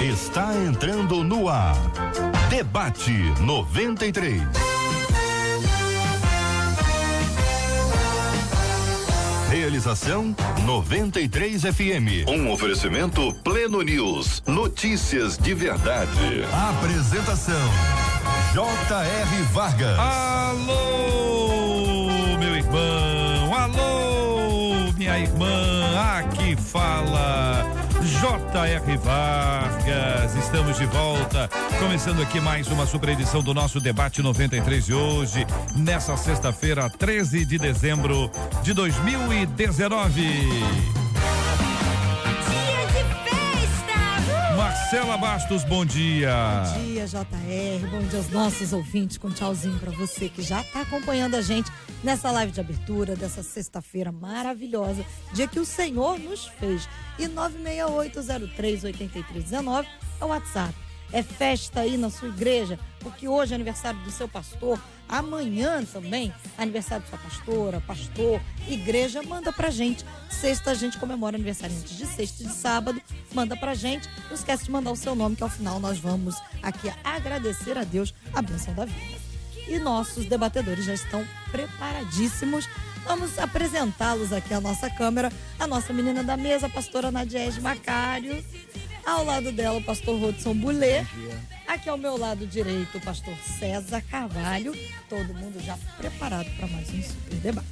Está entrando no ar. Debate 93. Realização 93 FM. Um oferecimento Pleno News. Notícias de verdade. Apresentação J.R. Vargas. Alô, meu irmão. Alô, minha irmã. Aqui fala J.R. Vargas. Estamos de volta, começando aqui mais uma super edição do nosso Debate 93 de hoje, nessa sexta-feira, 13 de dezembro de 2019. Dia de festa! Marcela Bastos, bom dia. Bom dia, JR. Bom dia aos nossos ouvintes. Com tchauzinho pra você que já tá acompanhando a gente nessa live de abertura dessa sexta-feira maravilhosa, dia que o Senhor nos fez. E 968038319 é o WhatsApp. É festa aí na sua igreja, porque hoje é aniversário do seu pastor, amanhã também aniversário da sua pastora, pastor, igreja, manda pra gente. Sexta a gente comemora aniversário antes de sexta e de sábado, manda pra gente. Não esquece de mandar o seu nome, que ao final nós vamos aqui agradecer a Deus a bênção da vida. E nossos debatedores já estão preparadíssimos. Vamos apresentá-los aqui à nossa câmera. A nossa menina da mesa, a pastora Nadiege Macário. Ao lado dela, o pastor Rodson Bulê. Aqui ao meu lado direito, o pastor César Carvalho. Todo mundo já preparado para mais um super debate.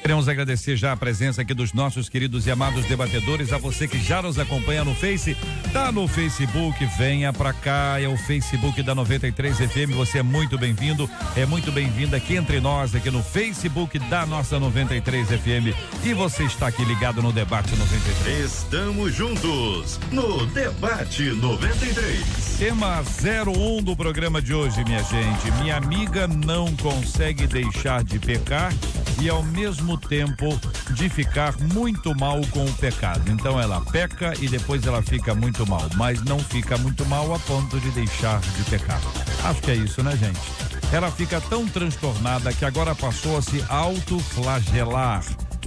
Queremos agradecer já a presença aqui dos nossos queridos e amados debatedores, a você que já nos acompanha no Face, tá no Facebook, venha pra cá, é o Facebook da 93 FM, você é muito bem-vindo, é muito bem-vinda aqui entre nós, aqui no Facebook da nossa 93 FM, e você está aqui ligado no Debate 93. Estamos juntos no Debate 93. Tema 01 do programa de hoje, minha gente. Minha amiga não consegue deixar de pecar e ao mesmo tempo de ficar muito mal com o pecado. Então ela peca e depois ela fica muito mal, mas não fica muito mal a ponto de deixar de pecar. Acho que é isso, né, gente? Ela fica tão transtornada que agora passou a se autoflagelar.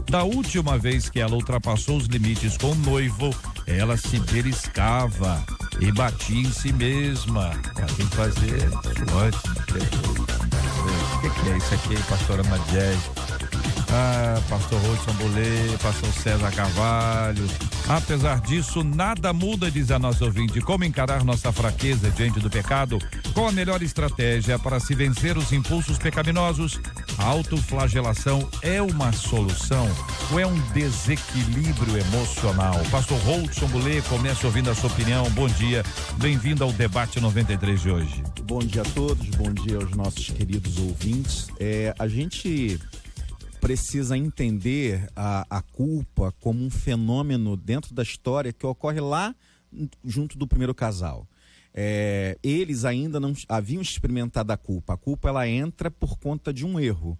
Da última vez que ela ultrapassou os limites com o noivo, ela se beliscava e batia em si mesma. Ela tem que fazer o que é isso aqui, pastora Nadiege? Pastor Rodson Bulê, pastor César Carvalho. Apesar disso, nada muda, diz a nossa ouvinte. Como encarar nossa fraqueza diante do pecado? Qual a melhor estratégia para se vencer os impulsos pecaminosos? A autoflagelação é uma solução ou é um desequilíbrio emocional? Pastor Rodson Bulê, começa ouvindo a sua opinião. Bom dia, bem-vindo ao Debate 93 de hoje. Bom dia a todos, bom dia aos nossos queridos ouvintes. A gente precisa entender a culpa como um fenômeno dentro da história que ocorre lá junto do primeiro casal. Eles ainda não haviam experimentado a culpa. A culpa, ela entra por conta de um erro.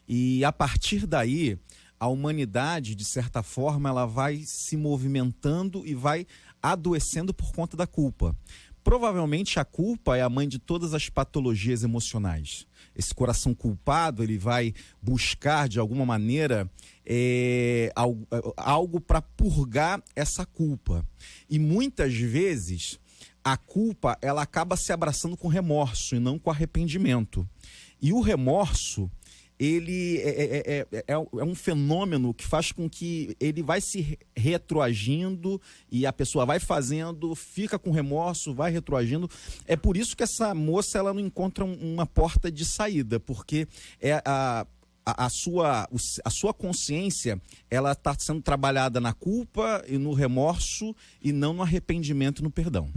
E a partir daí, a humanidade, de certa forma, ela vai se movimentando e vai adoecendo por conta da culpa. Provavelmente a culpa é a mãe de todas as patologias emocionais. Esse coração culpado, ele vai buscar de alguma maneira algo para purgar essa culpa. E muitas vezes a culpa, ela acaba se abraçando com remorso e não com arrependimento. E o remorso, ele é um fenômeno que faz com que ele vai se retroagindo e a pessoa vai fazendo, fica com remorso, vai retroagindo. É por isso que essa moça, ela não encontra uma porta de saída, porque a sua consciência, ela está sendo trabalhada na culpa e no remorso e não no arrependimento e no perdão.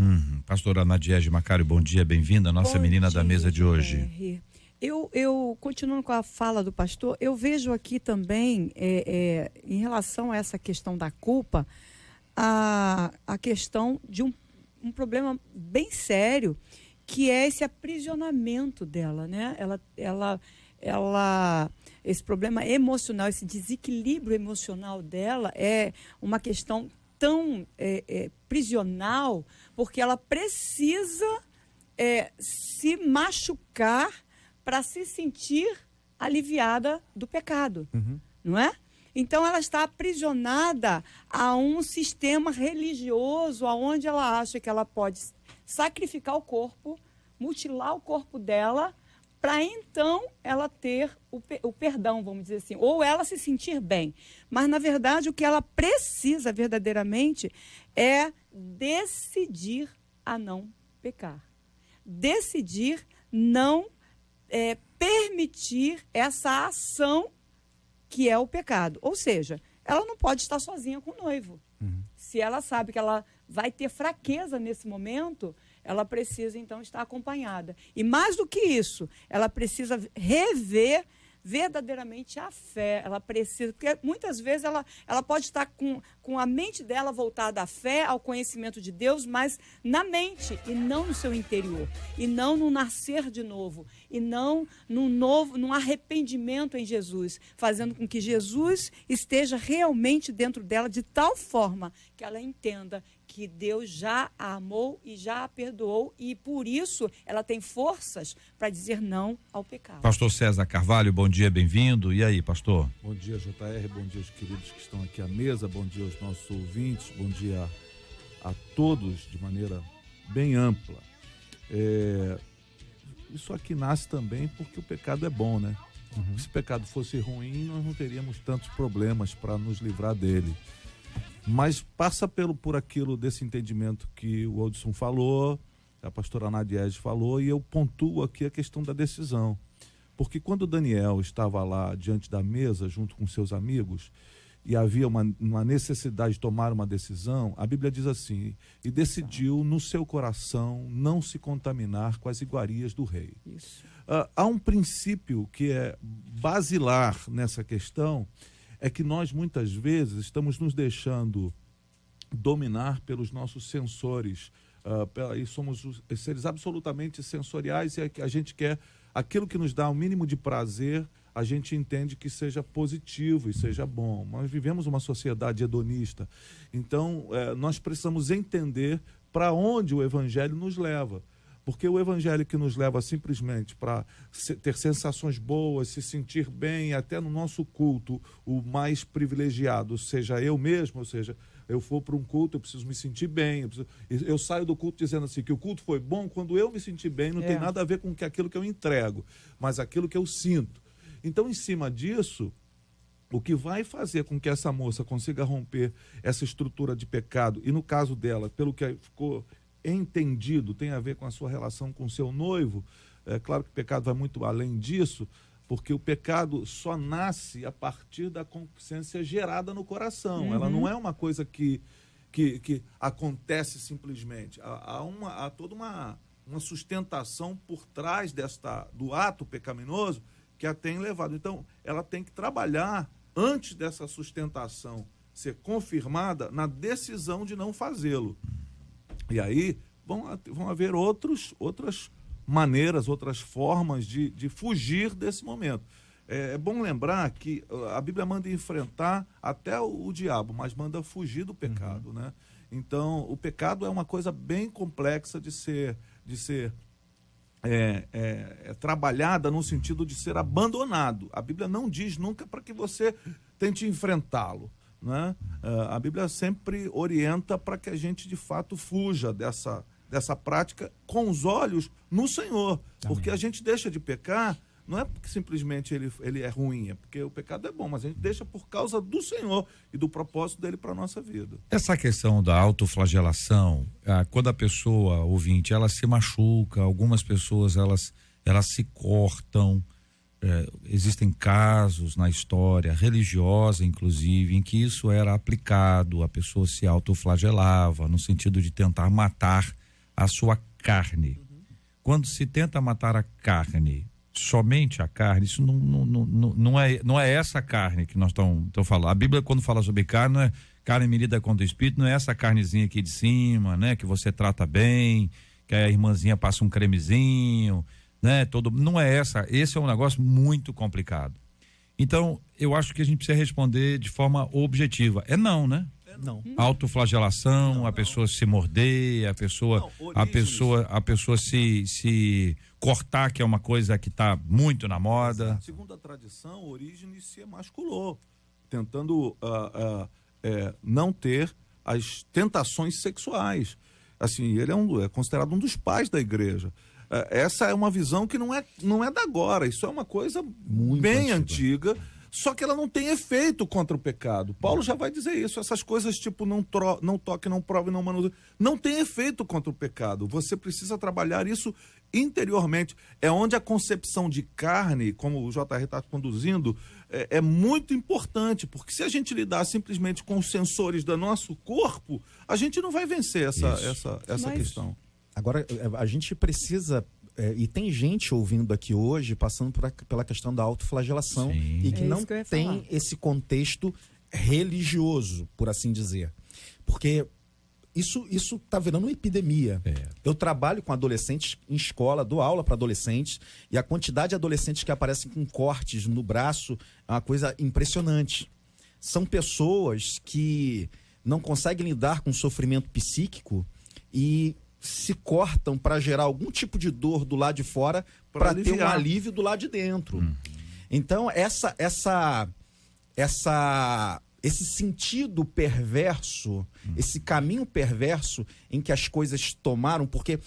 Pastora Nadiege Macário, bom dia, bem-vinda, nossa menina da mesa de hoje. Eu continuando com a fala do pastor, eu vejo aqui também, em relação a essa questão da culpa, a questão de um problema bem sério, que é esse aprisionamento dela, né? Esse problema emocional, esse desequilíbrio emocional dela é uma questão tão prisional, porque ela precisa se machucar para se sentir aliviada do pecado, não é? Então, ela está aprisionada a um sistema religioso, onde ela acha que ela pode sacrificar o corpo, mutilar o corpo dela, para então ela ter o perdão, vamos dizer assim, ou ela se sentir bem. Mas, na verdade, o que ela precisa verdadeiramente é decidir a não pecar. Decidir não permitir essa ação que é o pecado. Ou seja, ela não pode estar sozinha com o noivo. Se ela sabe que ela vai ter fraqueza nesse momento, ela precisa, então, estar acompanhada. E mais do que isso, ela precisa rever verdadeiramente a fé. Ela precisa, porque muitas vezes ela pode estar com a mente dela voltada à fé, ao conhecimento de Deus, mas na mente e não no seu interior, e não no nascer de novo, e não num arrependimento em Jesus, fazendo com que Jesus esteja realmente dentro dela de tal forma que ela entenda que Deus já a amou e já a perdoou, e por isso ela tem forças para dizer não ao pecado. Pastor César Carvalho, bom dia, bem-vindo. E aí, pastor? Bom dia, JR, bom dia aos queridos que estão aqui à mesa, bom dia aos nossos ouvintes, bom dia a todos de maneira bem ampla. Isso aqui nasce também porque o pecado é bom, né? Se o pecado fosse ruim, nós não teríamos tantos problemas para nos livrar dele. Mas passa por aquilo desse entendimento que o Odson falou, a pastora Nadiege falou, e eu pontuo aqui a questão da decisão. Porque quando Daniel estava lá diante da mesa, junto com seus amigos, e havia uma necessidade de tomar uma decisão, a Bíblia diz assim: e decidiu no seu coração não se contaminar com as iguarias do rei. Isso. Há um princípio que é basilar nessa questão, é que nós muitas vezes estamos nos deixando dominar pelos nossos sensores, e somos seres absolutamente sensoriais, e a gente quer aquilo que nos dá o mínimo de prazer, a gente entende que seja positivo e seja bom. Nós vivemos uma sociedade hedonista, então nós precisamos entender para onde o Evangelho nos leva. Porque o evangelho que nos leva simplesmente para ter sensações boas, se sentir bem, até no nosso culto, o mais privilegiado, seja eu mesmo, ou seja, eu for para um culto, eu preciso me sentir bem, eu saio do culto dizendo assim, que o culto foi bom, quando eu me sentir bem, não tem nada a ver com aquilo que eu entrego, mas aquilo que eu sinto. Então, em cima disso, o que vai fazer com que essa moça consiga romper essa estrutura de pecado, e no caso dela, pelo que ficou entendido, tem a ver com a sua relação com o seu noivo. É claro que o pecado vai muito além disso, porque o pecado só nasce a partir da consciência gerada no coração. Ela não é uma coisa que acontece simplesmente. Há toda uma sustentação por trás do ato pecaminoso que a tem levado. Então, ela tem que trabalhar antes dessa sustentação ser confirmada na decisão de não fazê-lo. E aí vão haver outras maneiras, outras formas de fugir desse momento. É bom lembrar que a Bíblia manda enfrentar até o diabo, mas manda fugir do pecado, né? Então, o pecado é uma coisa bem complexa de ser trabalhada no sentido de ser abandonado. A Bíblia não diz nunca para que você tente enfrentá-lo, né? A Bíblia sempre orienta para que a gente de fato fuja dessa prática com os olhos no Senhor. Amém. Porque a gente deixa de pecar, não é porque simplesmente ele é ruim, é porque o pecado é bom, mas a gente deixa por causa do Senhor e do propósito dele para a nossa vida. Essa questão da autoflagelação, quando a pessoa, ouvinte, ela se machuca, algumas pessoas elas se cortam. Existem casos na história religiosa, inclusive, em que isso era aplicado, a pessoa se autoflagelava no sentido de tentar matar a sua carne. Quando se tenta matar a carne, somente a carne, isso não é essa carne que nós estamos falando. A Bíblia, quando fala sobre carne, não é carne medida contra o espírito, não é essa carnezinha aqui de cima, né, que você trata bem, que a irmãzinha passa um cremezinho, né? Não é essa. Esse é um negócio muito complicado. Então, eu acho que a gente precisa responder de forma objetiva. Não, né? Não. Autoflagelação, a pessoa se morder, a pessoa se cortar, que é uma coisa que está muito na moda. Segundo a tradição, Orígenes se emasculou. tentando não ter as tentações sexuais. Assim, ele é considerado um dos pais da igreja. Essa é uma visão que não é da agora, isso é uma coisa muito bem antiga, só que ela não tem efeito contra o pecado. Paulo já vai dizer isso, essas coisas tipo não toque, não prove, não manuseie, não tem efeito contra o pecado. Você precisa trabalhar isso interiormente. É onde a concepção de carne, como o JR está conduzindo, é muito importante, porque se a gente lidar simplesmente com os sensores do nosso corpo, a gente não vai vencer essa questão. Agora, a gente precisa, e tem gente ouvindo aqui hoje, passando pela questão da autoflagelação, e que não tem esse contexto religioso, por assim dizer. Porque isso está virando uma epidemia. Eu trabalho com adolescentes em escola, dou aula para adolescentes, e a quantidade de adolescentes que aparecem com cortes no braço é uma coisa impressionante. São pessoas que não conseguem lidar com o sofrimento psíquico e se cortam para gerar algum tipo de dor do lado de fora para ter um alívio do lado de dentro. Então, esse sentido perverso, esse caminho perverso em que as coisas tomaram, porque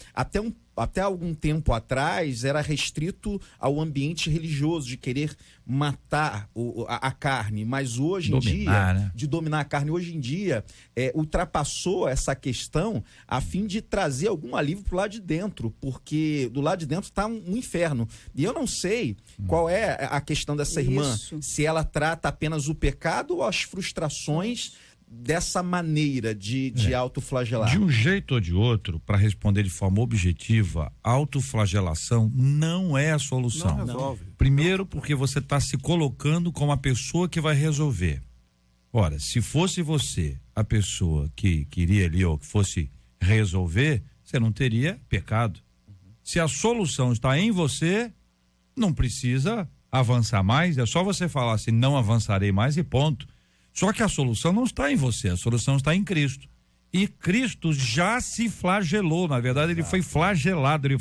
até algum tempo atrás era restrito ao ambiente religioso, de querer matar a carne, mas hoje em dia, né? De dominar a carne, hoje em dia ultrapassou essa questão a fim de trazer algum alívio pro lado de dentro, porque do lado de dentro está um inferno. E eu não sei qual é a questão dessa irmã, se ela trata apenas o pecado ou as frustrações dessa maneira de autoflagelar. De um jeito ou de outro, para responder de forma objetiva, autoflagelação não é a solução. Não resolve. Primeiro, porque você está se colocando como a pessoa que vai resolver. Ora, se fosse você a pessoa que queria ali, ou que fosse resolver, você não teria pecado. Se a solução está em você, não precisa avançar mais, é só você falar assim, não avançarei mais e ponto. Só que a solução não está em você, a solução está em Cristo. E Cristo já se flagelou, na verdade ele foi flagelado, ele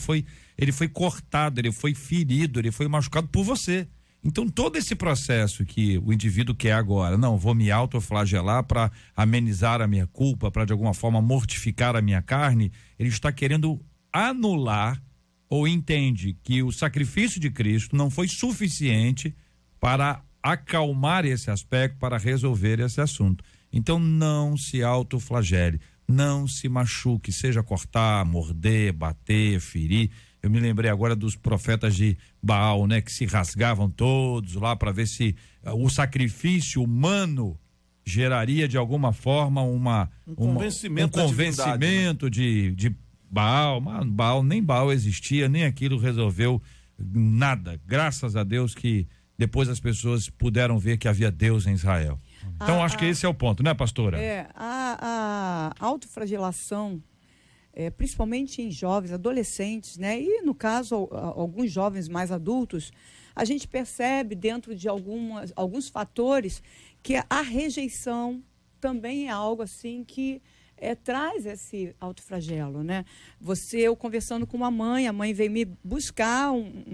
foi cortado, ele foi ferido, ele foi machucado por você. Então todo esse processo que o indivíduo quer agora, não, vou me autoflagelar para amenizar a minha culpa, para de alguma forma mortificar a minha carne, ele está querendo anular ou entende que o sacrifício de Cristo não foi suficiente para acalmar esse aspecto, para resolver esse assunto. Então não se autoflagele, não se machuque, seja cortar, morder, bater, ferir. Eu me lembrei agora dos profetas de Baal, né, que se rasgavam todos lá para ver se o sacrifício humano geraria de alguma forma um convencimento de Baal. Mas nem Baal existia, nem aquilo resolveu nada. Graças a Deus que depois as pessoas puderam ver que havia Deus em Israel. Então acho que esse é o ponto, né, pastora? A autoflagelação, principalmente em jovens, adolescentes, né? E no caso, alguns jovens mais adultos, a gente percebe dentro de alguns fatores que a rejeição também é algo assim que traz esse autoflagelo, né? Eu conversando com uma mãe, a mãe veio me buscar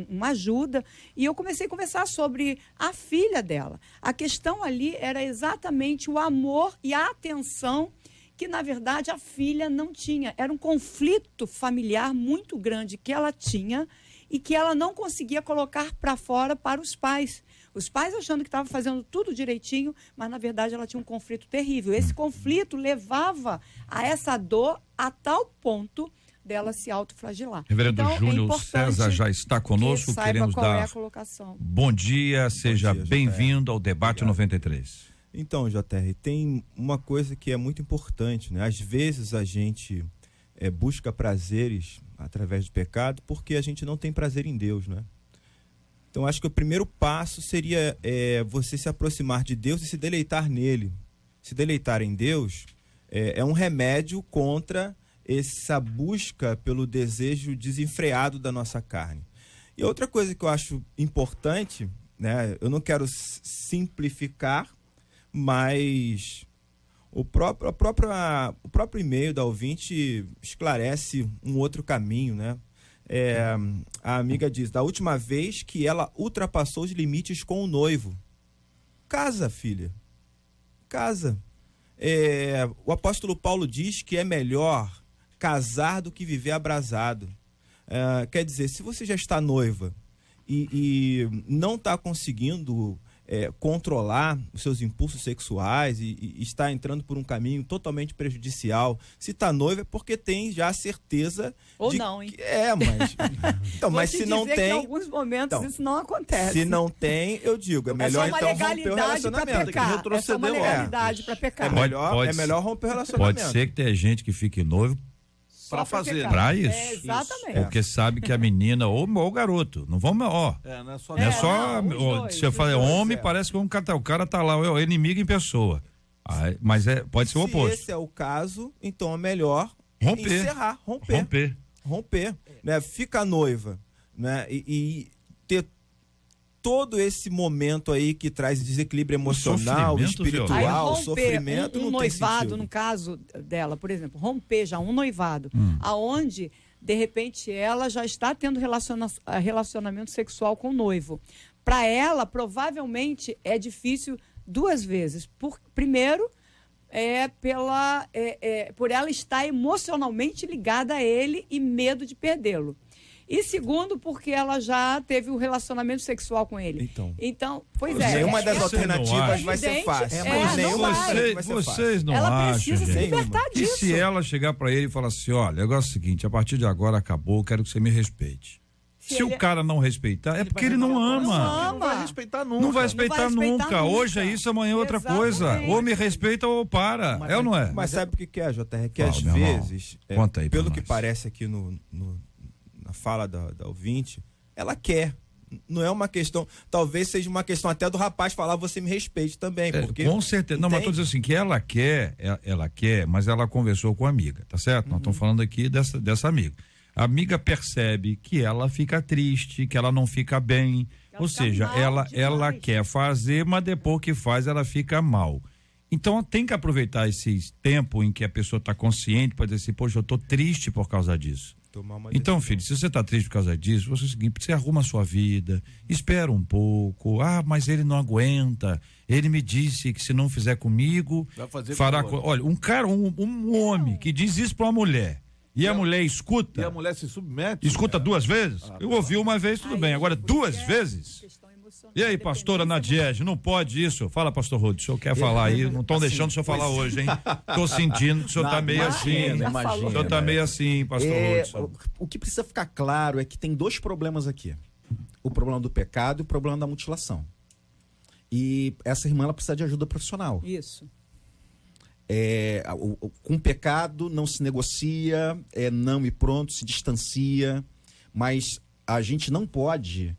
uma ajuda e eu comecei a conversar sobre a filha dela. A questão ali era exatamente o amor e a atenção que, na verdade, a filha não tinha. Era um conflito familiar muito grande que ela tinha e que ela não conseguia colocar para fora para os pais. Os pais achando que estavam fazendo tudo direitinho, mas na verdade ela tinha um conflito terrível. Esse conflito levava a essa dor a tal ponto dela se autoflagelar. Reverendo Júnior César já está conosco, queremos dar bom dia, seja bem-vindo ao Debate 93. Então, JR, tem uma coisa que é muito importante, né? Às vezes a gente busca prazeres através do pecado porque a gente não tem prazer em Deus, né? Então, acho que o primeiro passo seria você se aproximar de Deus e se deleitar nele. Se deleitar em Deus é um remédio contra essa busca pelo desejo desenfreado da nossa carne. E outra coisa que eu acho importante, né, eu não quero simplificar, mas o próprio e-mail da ouvinte esclarece um outro caminho, né? A amiga diz, da última vez que ela ultrapassou os limites com o noivo. Casa, filha. casa. O apóstolo Paulo diz que é melhor casar do que viver abrasado. Quer dizer, se você já está noiva e não está conseguindo controlar os seus impulsos sexuais e está entrando por um caminho totalmente prejudicial, se está noiva é porque tem já a certeza ou não, hein? Mas então, mas se não tem, em alguns momentos então, isso não acontece. Se não tem, eu digo, é melhor então romper o relacionamento. É só uma legalidade para pecar. É melhor romper o relacionamento. Pode ser que tenha gente que fique noivo para fazer. Para isso. Exatamente. Porque sabe que a menina ou o garoto, não vamos, não é só se eu falar homem, parece que o cara tá lá, é o inimigo em pessoa. Mas pode ser o oposto. Se esse é o caso, então é melhor encerrar, romper, né? Fica noiva, né? E ter todo esse momento aí que traz desequilíbrio emocional, espiritual, sofrimento, um noivado, no caso dela, por exemplo, romper já um noivado, aonde de repente ela já está tendo relacionamento sexual com o noivo. Para ela, provavelmente é difícil 2 vezes. Primeiro, por ela estar emocionalmente ligada a ele e medo de perdê-lo. E segundo, porque ela já teve um relacionamento sexual com ele. Então pois é. Nenhuma das alternativas vai ser fácil. Vocês não ela acham, precisa se libertar disso. E se ela chegar para ele e falar assim, olha, o negócio é o seguinte, a partir de agora acabou, eu quero que você me respeite. Se o cara não respeitar, é porque ele não ama. Não vai respeitar nunca. Não vai respeitar nunca. Hoje é isso, amanhã é outra coisa. Ou me respeita ou para. É ou não é? Mas sabe o que é, JR? Que às vezes, pelo que parece aqui na fala da ouvinte, ela quer. Não é uma questão, talvez seja uma questão até do rapaz falar, você me respeite também. Porque, com certeza. Não, mas tô dizendo assim, que ela quer, mas ela conversou com a amiga, tá certo? Nós estamos falando aqui dessa amiga. A amiga percebe que ela fica triste, que ela não fica bem, ou seja, ela quer fazer, mas depois que faz ela fica mal. Então tem que aproveitar esse tempo em que a pessoa está consciente para dizer assim, poxa, eu estou triste por causa disso. Então, filho, se você está triste por causa disso, você é o seguinte, você arruma a sua vida, espera um pouco, mas ele não aguenta, ele me disse que se não fizer comigo, fará olha, um homem que diz isso para uma mulher, e a mulher escuta. E a mulher se submete. Escuta 2 vezes? Eu ouvi uma vez, tudo bem. Agora 2 vezes? E aí, pastora Nadiege, não pode isso? Fala, pastor Rudy, o senhor quer falar aí? Não estão deixando o senhor falar hoje, hein? Tô sentindo que o senhor tá meio assim. O senhor tá meio assim, pastor Rudy. O que precisa ficar claro é que tem 2 problemas aqui. O problema do pecado e o problema da mutilação. E essa irmã, ela precisa de ajuda profissional. Isso. Com pecado não se negocia, não e pronto, se distancia, mas a gente não pode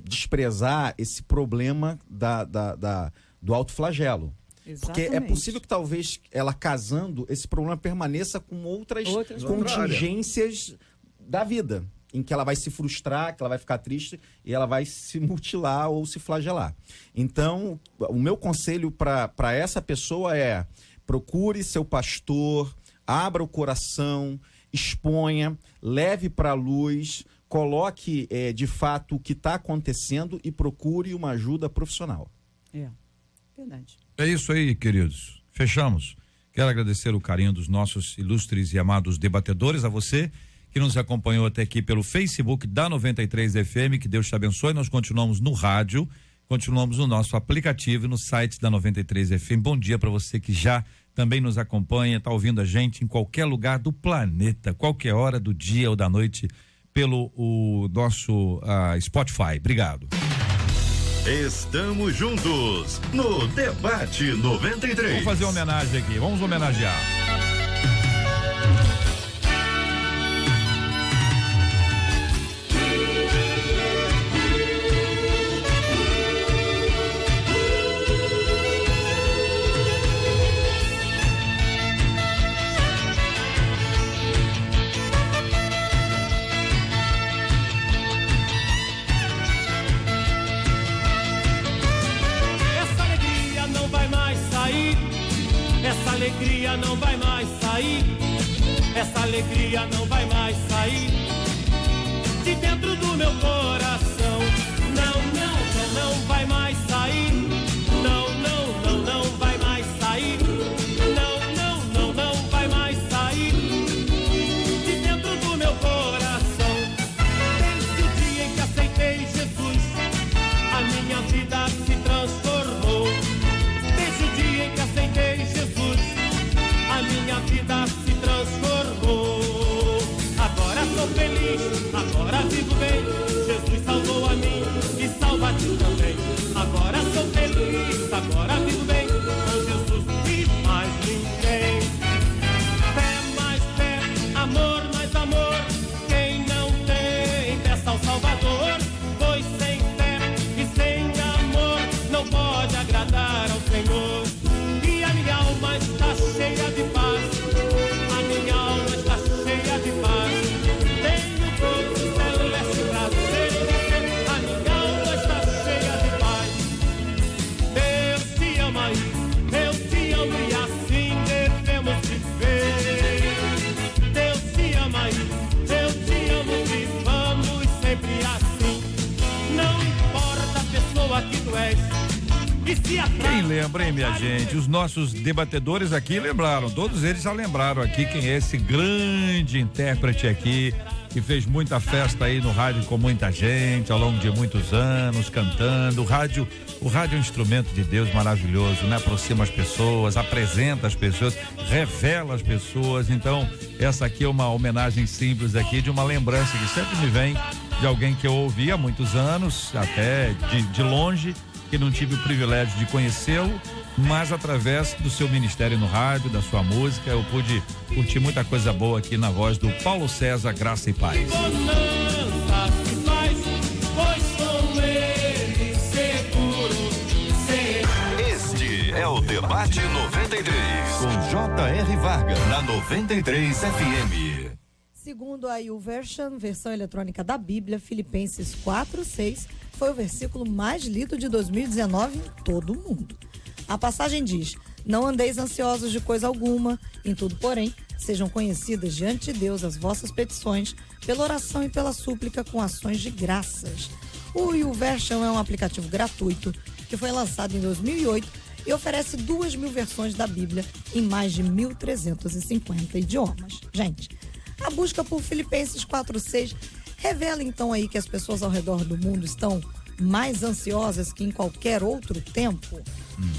desprezar esse problema do autoflagelo. Exatamente. Porque é possível que talvez ela casando, esse problema permaneça com outras contingências da vida, em que ela vai se frustrar, que ela vai ficar triste e ela vai se mutilar ou se flagelar. Então, o meu conselho para essa pessoa é: procure seu pastor, abra o coração, exponha, leve para a luz, coloque de fato o que está acontecendo e procure uma ajuda profissional. Verdade. É isso aí, queridos. Fechamos. Quero agradecer o carinho dos nossos ilustres e amados debatedores, a você que nos acompanhou até aqui pelo Facebook da 93 FM, que Deus te abençoe. Nós continuamos no rádio, continuamos no nosso aplicativo e no site da 93 FM. Bom dia para você que já também nos acompanha, está ouvindo a gente em qualquer lugar do planeta, qualquer hora do dia ou da noite, pelo nosso Spotify. Obrigado. Estamos juntos no Debate 93. Vamos fazer uma homenagem aqui, vamos homenagear. Essa alegria não vai mais sair. Essa alegria não vai mais sair de dentro do meu coração. Não, não, não, não vai mais sair. Não, não, não, não vai e se Quem lembra, hein, minha gente? Os nossos debatedores aqui lembraram, todos eles já lembraram aqui quem é esse grande intérprete aqui, que fez muita festa aí no rádio com muita gente ao longo de muitos anos, cantando. O rádio é um instrumento de Deus maravilhoso, né? Aproxima as pessoas, apresenta as pessoas, revela as pessoas. Então, essa aqui é uma homenagem simples aqui, de uma lembrança que sempre me vem de alguém que eu ouvi há muitos anos, até de longe, que não tive o privilégio de conhecê-lo, mas através do seu ministério no rádio, da sua música, eu pude curtir muita coisa boa aqui na voz do Paulo César, Graça e Paz. Este é o Debate 93, com J.R. Vargas, na 93 FM. Segundo a YouVersion, versão eletrônica da Bíblia, Filipenses 4:6, foi o versículo mais lido de 2019 em todo o mundo. A passagem diz: não andeis ansiosos de coisa alguma, em tudo, porém, sejam conhecidas diante de Deus as vossas petições, pela oração e pela súplica com ações de graças. O YouVersion é um aplicativo gratuito que foi lançado em 2008 e oferece 2.000 versões da Bíblia em mais de 1.350 idiomas. Gente, a busca por Filipenses 4:6 revela então aí que as pessoas ao redor do mundo estão mais ansiosas que em qualquer outro tempo.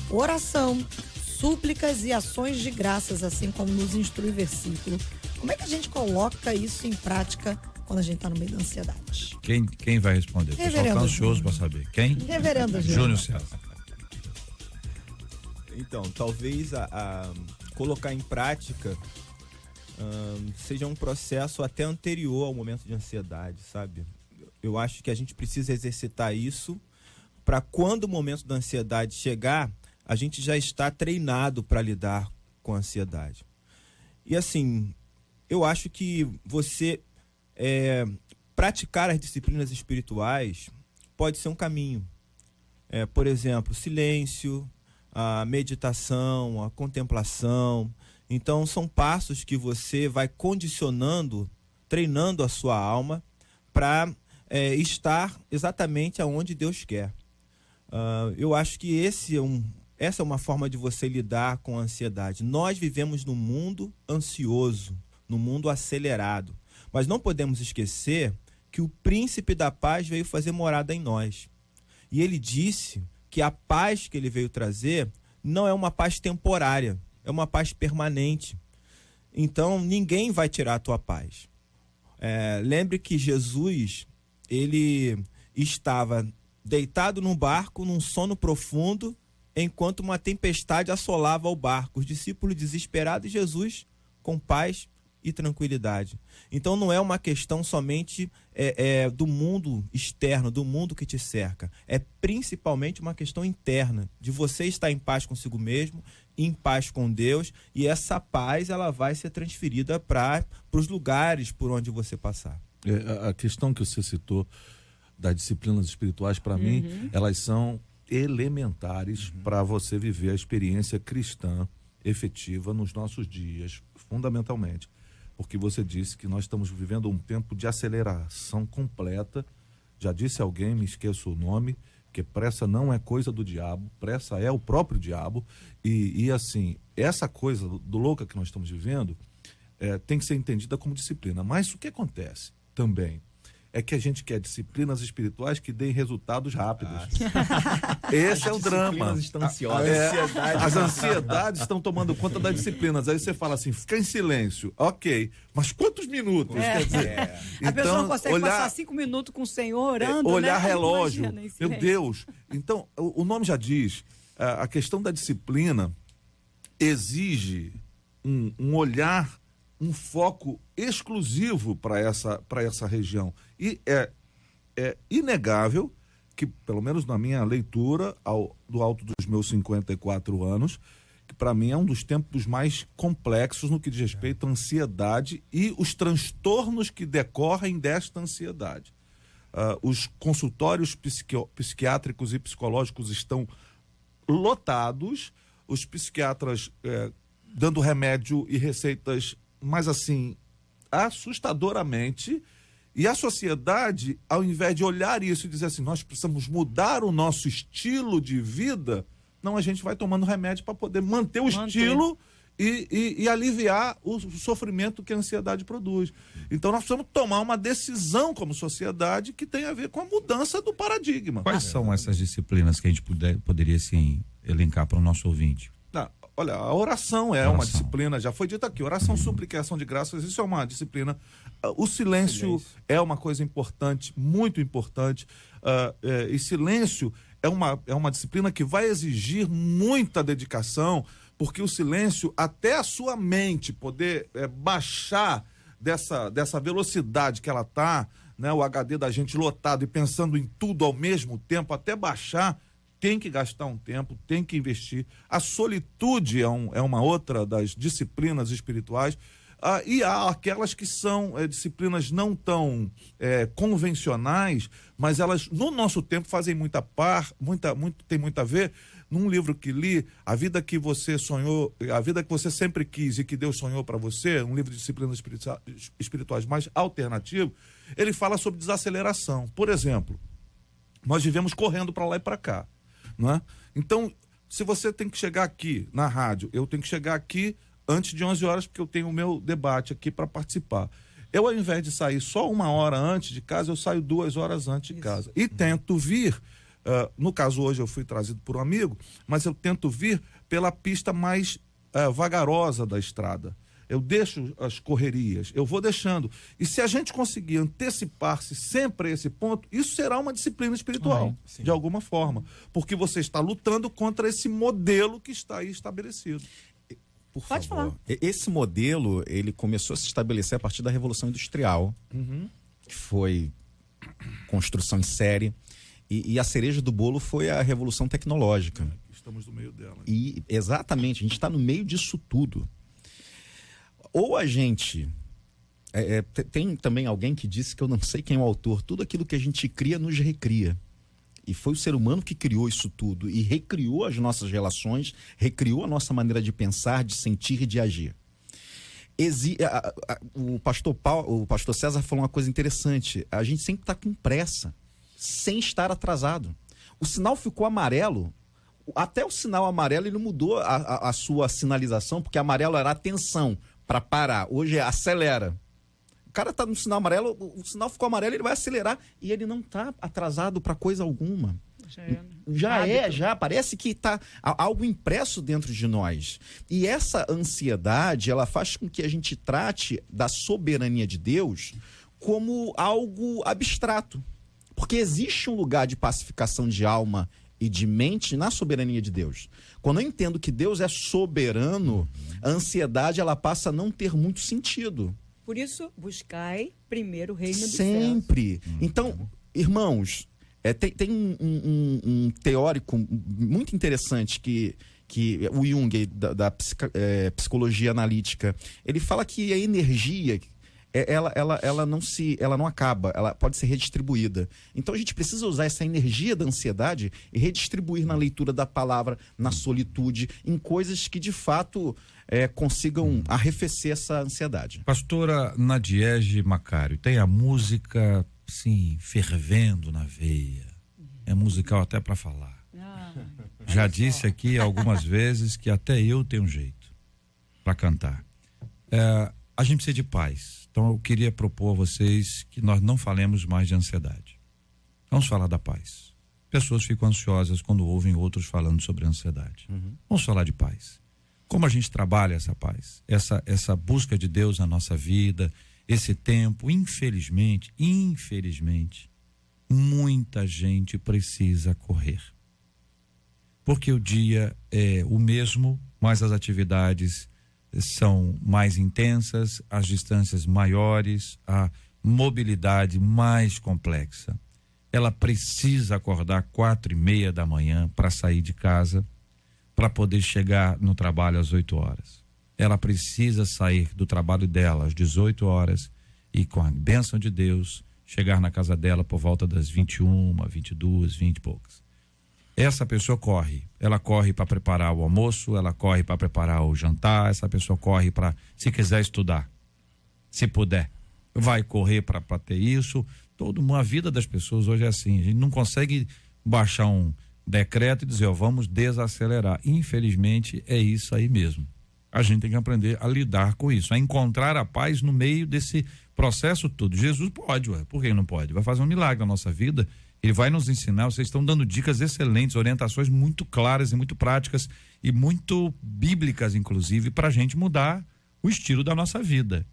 Oração, súplicas e ações de graças, assim como nos instrui o versículo. Como é que a gente coloca isso em prática quando a gente está no meio da ansiedade? Quem vai responder? O pessoal está ansioso para saber. Quem? Reverendo Júnior César. Então, talvez colocar em prática seja um processo até anterior ao momento de ansiedade, sabe? Eu acho que a gente precisa exercitar isso para quando o momento da ansiedade chegar, a gente já está treinado para lidar com a ansiedade. E assim, eu acho que você praticar as disciplinas espirituais pode ser um caminho. Por exemplo, silêncio, a meditação, a contemplação. Então, são passos que você vai condicionando, treinando a sua alma para estar exatamente aonde Deus quer. Eu acho que essa é uma forma de você lidar com a ansiedade. Nós vivemos num mundo ansioso, num mundo acelerado. Mas não podemos esquecer que o príncipe da paz veio fazer morada em nós. E ele disse que a paz que ele veio trazer não é uma paz temporária, é uma paz permanente. Então, ninguém vai tirar a tua paz. Lembre que Jesus, ele estava deitado num barco, num sono profundo, enquanto uma tempestade assolava o barco. Os discípulos desesperados e Jesus com paz e tranquilidade. Então não é uma questão somente do mundo externo, do mundo que te cerca. É principalmente uma questão interna, de você estar em paz consigo mesmo, em paz com Deus, e essa paz ela vai ser transferida para os lugares por onde você passar. A questão que você citou das disciplinas espirituais, para mim, elas são elementares para você viver a experiência cristã efetiva nos nossos dias, fundamentalmente. Porque você disse que nós estamos vivendo um tempo de aceleração completa. Já disse alguém, me esqueço o nome, que pressa não é coisa do diabo, pressa é o próprio diabo. E assim, essa coisa do louca que nós estamos vivendo tem que ser entendida como disciplina. Mas o que acontece também é que a gente quer disciplinas espirituais que deem resultados rápidos. Esse é o drama. Estão ansiosas. As ansiedades estão tomando conta das disciplinas. Aí você fala assim, fica em silêncio. Ok, mas quantos minutos? Quer dizer, a pessoa não consegue passar 5 minutos com o Senhor orando, olhar relógio. Imagina, meu Deus. Então, o nome já diz, a questão da disciplina exige um olhar, um foco exclusivo para essa região. E é inegável que, pelo menos na minha leitura, do alto dos meus 54 anos, que para mim é um dos tempos mais complexos no que diz respeito à ansiedade e os transtornos que decorrem desta ansiedade. Os consultórios psiquiátricos e psicológicos estão lotados, os psiquiatras dando remédio e receitas, mas assim, assustadoramente, e a sociedade, ao invés de olhar isso e dizer assim, nós precisamos mudar o nosso estilo de vida, senão a gente vai tomando remédio para poder manter o estilo e aliviar o sofrimento que a ansiedade produz. Então nós precisamos tomar uma decisão como sociedade que tem a ver com a mudança do paradigma. Quais são essas disciplinas que a gente poderia, assim, elencar para o nosso ouvinte? Olha, a oração é uma disciplina, já foi dito aqui, oração, súplica e ação de graças, isso é uma disciplina. O silêncio é uma coisa importante, muito importante, e silêncio é uma disciplina que vai exigir muita dedicação, porque o silêncio, até a sua mente poder baixar dessa velocidade que ela está, né, o HD da gente lotado e pensando em tudo ao mesmo tempo, até baixar, tem que gastar um tempo, tem que investir. A solitude é uma outra das disciplinas espirituais. E há aquelas que são disciplinas não tão convencionais, mas elas, no nosso tempo, fazem tem muito a ver. Num livro que li, A Vida que Você Sonhou, A Vida que Você Sempre Quis e que Deus Sonhou para Você, um livro de disciplinas espirituais mais alternativo, ele fala sobre desaceleração. Por exemplo, nós vivemos correndo para lá e para cá. Não é? Então, se você tem que chegar aqui na rádio, eu tenho que chegar aqui antes de 11 horas, porque eu tenho o meu debate aqui para participar. Eu, ao invés de sair só 1 hora antes de casa, eu saio 2 horas antes de casa. E tento vir, no caso hoje eu fui trazido por um amigo, mas eu tento vir pela pista mais vagarosa da estrada. Eu deixo as correrias, eu vou deixando. E se a gente conseguir antecipar-se sempre a esse ponto, isso será uma disciplina espiritual, de alguma forma. Porque você está lutando contra esse modelo que está aí estabelecido. Por favor. Pode falar. Esse modelo, ele começou a se estabelecer a partir da Revolução Industrial, que foi construção em série. E a cereja do bolo foi a Revolução Tecnológica. Estamos no meio dela. E, exatamente, a gente está no meio disso tudo. Ou a gente... tem também alguém que disse, que eu não sei quem é o autor, tudo aquilo que a gente cria nos recria. E foi o ser humano que criou isso tudo e recriou as nossas relações, recriou a nossa maneira de pensar, de sentir e de agir. O pastor César falou uma coisa interessante. A gente sempre está com pressa, sem estar atrasado. O sinal ficou amarelo. Até o sinal amarelo ele mudou a sua sinalização, porque amarelo era atenção para parar. Hoje é acelera. O cara tá no sinal amarelo, o sinal ficou amarelo, ele vai acelerar e ele não tá atrasado para coisa alguma. Já parece que tá algo impresso dentro de nós. E essa ansiedade, ela faz com que a gente trate da soberania de Deus como algo abstrato. Porque existe um lugar de pacificação de alma e de mente na soberania de Deus. Quando eu entendo que Deus é soberano, a ansiedade ela passa a não ter muito sentido. Por isso, buscai primeiro o reino dos céus. Sempre. Então, irmãos, tem um teórico muito interessante que o Jung, da psicologia analítica, ele fala que a energia... Ela não acaba, ela pode ser redistribuída. Então a gente precisa usar essa energia da ansiedade e redistribuir na leitura da palavra, na solitude, em coisas que de fato consigam arrefecer essa ansiedade. Pastora Nadiege Macário, tem a música, sim, fervendo na veia. É musical até para falar. Já disse aqui algumas vezes que até eu tenho um jeito para cantar. A gente precisa de paz. Então eu queria propor a vocês que nós não falemos mais de ansiedade. Vamos falar da paz. Pessoas ficam ansiosas quando ouvem outros falando sobre ansiedade. Vamos falar de paz. Como a gente trabalha essa paz? Essa busca de Deus na nossa vida, esse tempo, infelizmente, muita gente precisa correr. Porque o dia é o mesmo, mas as atividades são mais intensas, as distâncias maiores, a mobilidade mais complexa. Ela precisa acordar 4:30 da manhã para sair de casa, para poder chegar no trabalho às 8 horas. Ela precisa sair do trabalho dela às 18 horas e, com a bênção de Deus, chegar na casa dela por volta das 21, 22, 20 e poucas. Essa pessoa corre, ela corre para preparar o almoço, ela corre para preparar o jantar, essa pessoa corre para, se quiser estudar, se puder, vai correr para ter isso. A vida das pessoas hoje é assim, a gente não consegue baixar decreto e dizer, ó, vamos desacelerar. Infelizmente é isso aí mesmo. A gente tem que aprender a lidar com isso, a encontrar a paz no meio desse processo todo. Jesus pode, por que não pode? Vai fazer um milagre na nossa vida, ele vai nos ensinar. Vocês estão dando dicas excelentes, orientações muito claras e muito práticas e muito bíblicas, inclusive, para a gente mudar o estilo da nossa vida.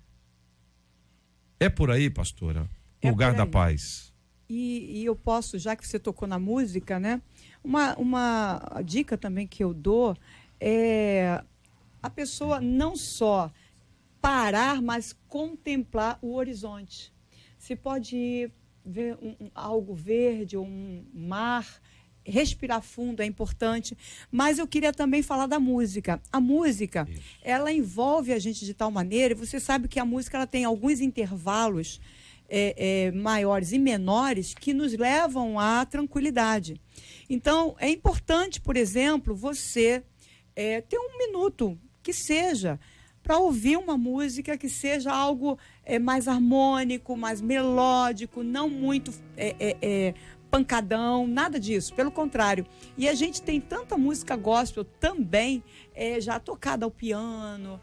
É por aí, pastora, o lugar da paz. E eu posso, já que você tocou na música, né? Uma dica também que eu dou é a pessoa não só parar, mas contemplar o horizonte. Você pode ir ver algo verde, um mar, respirar fundo é importante, mas eu queria também falar da música. A música, ela envolve a gente de tal maneira, e você sabe que a música ela tem alguns intervalos maiores e menores que nos levam à tranquilidade. Então, é importante, por exemplo, você ter um minuto, que seja, para ouvir uma música que seja algo mais harmônico, mais melódico, não muito pancadão, nada disso, pelo contrário. E a gente tem tanta música gospel também, já tocada ao piano,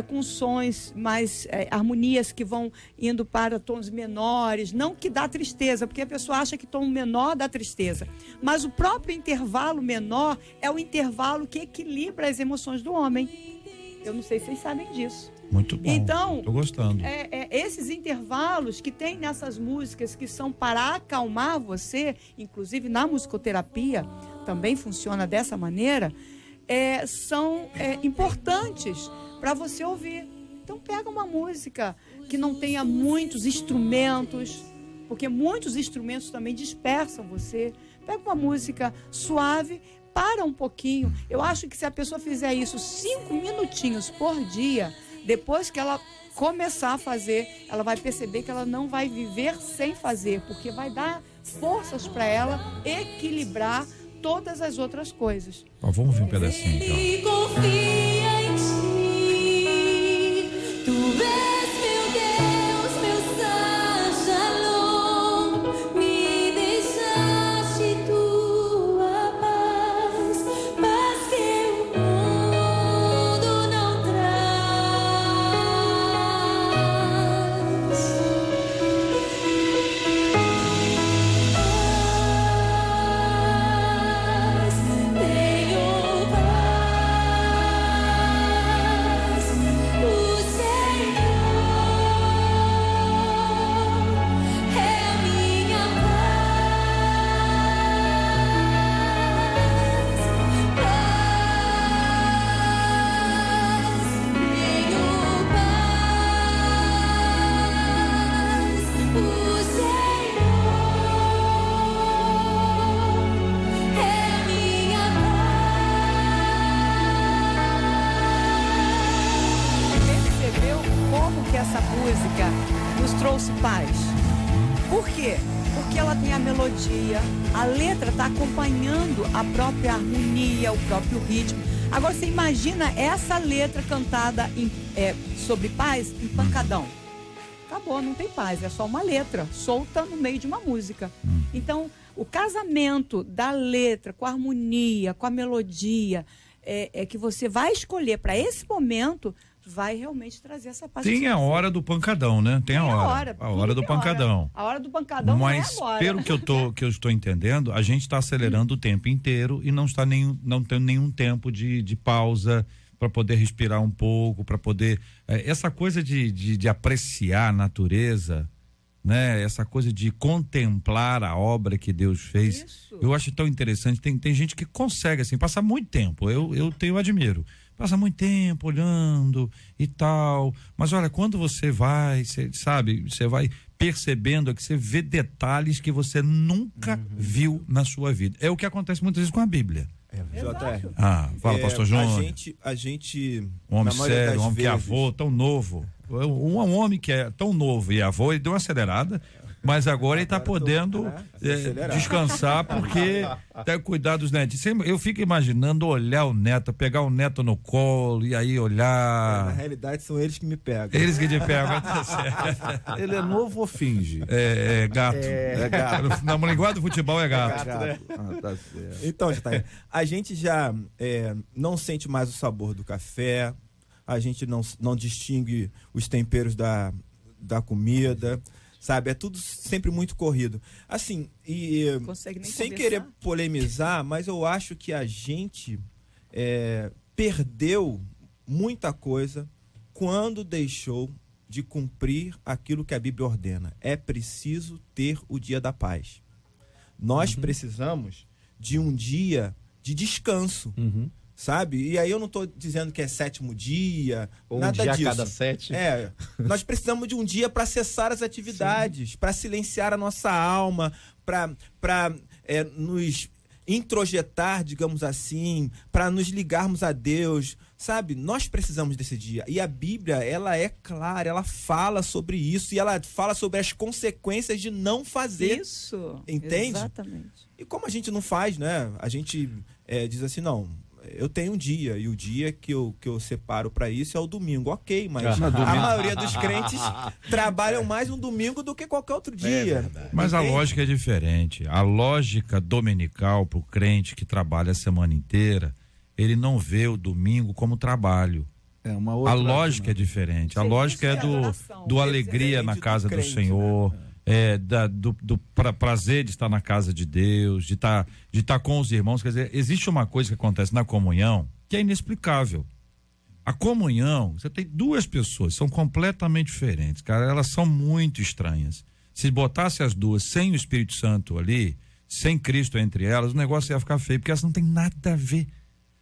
com sons mais, harmonias que vão indo para tons menores, não que dá tristeza, porque a pessoa acha que tom menor dá tristeza, mas o próprio intervalo menor é o intervalo que equilibra as emoções do homem. Eu não sei se vocês sabem disso. Muito bom. Então, tô gostando. Esses intervalos que tem nessas músicas que são para acalmar você, inclusive na musicoterapia, também funciona dessa maneira, são importantes para você ouvir. Então, pega uma música que não tenha muitos instrumentos, porque muitos instrumentos também dispersam você. Pega uma música suave, para um pouquinho. Eu acho que se a pessoa fizer isso 5 minutinhos por dia, depois que ela começar a fazer, ela vai perceber que ela não vai viver sem fazer, porque vai dar forças para ela equilibrar todas as outras coisas. Vamos ouvir um pedacinho então. Ele confia em ti, tu és meu Deus, meu Shalom, me deixaste tua paz, paz que o mundo não traz. Tenho paz, o Senhor é minha paz, tenho paz, o Senhor é minha Percebeu como que essa música nos trouxe paz? Por quê? Porque ela tem a melodia, a letra está acompanhando a própria harmonia, o próprio ritmo. Agora você imagina essa letra cantada sobre paz em pancadão. Acabou, não tem paz, é só uma letra solta no meio de uma música. Então, o casamento da letra com a harmonia, com a melodia, que você vai escolher para esse momento, vai realmente trazer essa paz. Tem a hora do pancadão, né? Tem a hora. A hora do pancadão. A hora do pancadão Mas não é agora. pelo que eu estou entendendo, a gente está acelerando o tempo inteiro e não tendo nenhum tempo de pausa para poder respirar um pouco, para poder essa coisa de apreciar a natureza, né? Essa coisa de contemplar a obra que Deus fez. Isso. Eu acho tão interessante. Tem gente que consegue assim passar muito tempo. Eu admiro. Passa muito tempo olhando e tal, mas olha, quando você vai, você vai percebendo que você vê detalhes que você nunca viu na sua vida. É o que acontece muitas vezes com a Bíblia. JR. Fala, pastor João. A gente Um homem na maioria sério, das um homem que é vezes- avô, tão novo. Um homem que é tão novo e avô, ele deu uma acelerada. Mas agora ele está podendo acelerar. descansar porque tem que cuidar dos netos. Eu fico imaginando olhar o neto, pegar o neto no colo e aí Na olhar. realidade, são eles que me pegam. Eles que te pegam, tá certo. Ele é novo ou finge? É gato. É gato. Na linguagem do futebol é gato. Tá certo. Então, Jataí, a gente já não sente mais o sabor do café, a gente não distingue os temperos da comida, sabe? É tudo sempre muito corrido. Assim, Consegue nem sem conversar. querer polemizar, mas eu acho que a gente perdeu muita coisa quando deixou de cumprir aquilo que a Bíblia ordena. É preciso ter o dia da paz. Nós precisamos de um dia de descanso, sabe? E aí eu não estou dizendo que é 7º dia, Ou nada um dia disso. a cada 7. Nós precisamos de um dia para cessar as atividades, para silenciar a nossa alma, para nos introjetar, digamos assim, para nos ligarmos a Deus, sabe? Nós precisamos desse dia. E a Bíblia, ela é clara, ela fala sobre isso e ela fala sobre as consequências de não fazer. Isso. Entende? Exatamente. E como a gente não faz, né? A gente diz assim, não, eu tenho um dia, e o dia que eu separo para isso é o domingo. Ok, mas a maioria dos crentes trabalham mais no domingo do que qualquer outro dia. Mas a Entende? lógica é diferente. A lógica dominical pro crente que trabalha a semana inteira, ele não vê o domingo como trabalho. É uma outra. A lógica é diferente. A Sim, lógica é isso é adoração. do alegria na Diferente do casa do crente, Senhor, do prazer de estar na casa de Deus, de estar com os irmãos. Quer dizer, existe uma coisa que acontece na comunhão que é inexplicável. A comunhão, você tem duas pessoas, são completamente diferentes, cara, elas são muito estranhas. Se botasse as duas sem o Espírito Santo ali, sem Cristo entre elas, o negócio ia ficar feio, porque elas não têm nada a ver.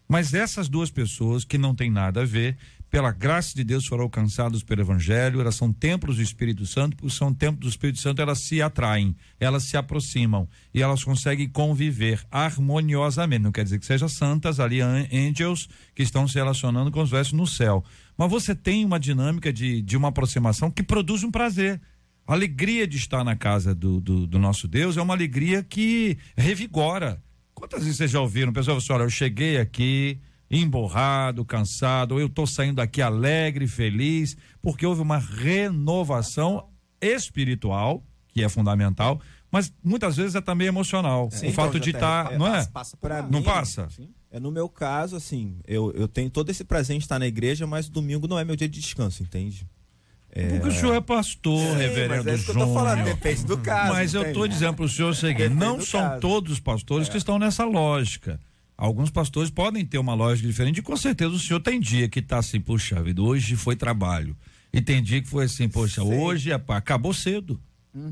Mas essas duas pessoas que não têm nada a ver, pela graça de Deus foram alcançadas pelo Evangelho, elas são templos do Espírito Santo, porque são templos do Espírito Santo, elas se atraem, elas se aproximam e elas conseguem conviver harmoniosamente. Não quer dizer que sejam santas ali, angels, que estão se relacionando com os versos no céu. Mas você tem uma dinâmica de uma aproximação que produz um prazer. A alegria de estar na casa do nosso Deus é uma alegria que revigora. Quantas vezes vocês já ouviram? Pessoal, olha, eu cheguei aqui emborrado, cansado, ou eu estou saindo daqui alegre, feliz, porque houve uma renovação espiritual, que é fundamental, mas muitas vezes é também emocional. Sim, o fato então, de estar, não é? Passa por Pra lá. Não mim, passa? Sim. No meu caso, assim, eu tenho todo esse prazer em estar na igreja, mas domingo não é meu dia de descanso, entende? Porque o senhor é pastor, reverendo mas é isso que eu tô falando, Júnior. depende do caso. Mas eu estou entende? dizendo para o senhor o seguinte, Depende não do são caso. todos os pastores que estão nessa lógica. Alguns pastores podem ter uma lógica diferente e com certeza o senhor tem dia que está assim, poxa vida, hoje foi trabalho. E tem dia que foi assim, poxa, Sim. hoje acabou cedo.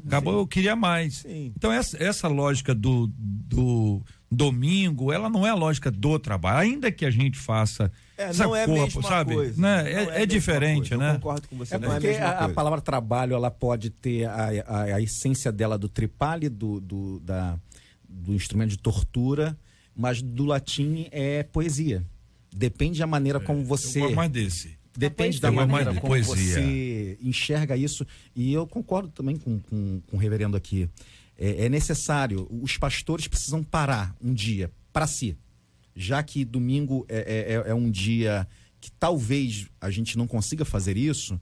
Acabou, eu queria mais. Sim. Então essa lógica do domingo, ela não é a lógica do trabalho, ainda que a gente faça essa não é a corpo, mesma sabe? coisa. Né? Não É, a mesma diferente, coisa. né? Eu concordo com você, É não é a porque mesma a coisa. palavra trabalho, ela pode ter a essência dela do tripale, do instrumento de tortura, mas do latim é poesia. Depende da maneira como você... Eu gosto mais desse. Depende da Eu gosto maneira mais de como poesia. você enxerga isso. E eu concordo também com o reverendo aqui. É necessário, os pastores precisam parar um dia para si. Já que domingo é um dia que talvez a gente não consiga fazer isso,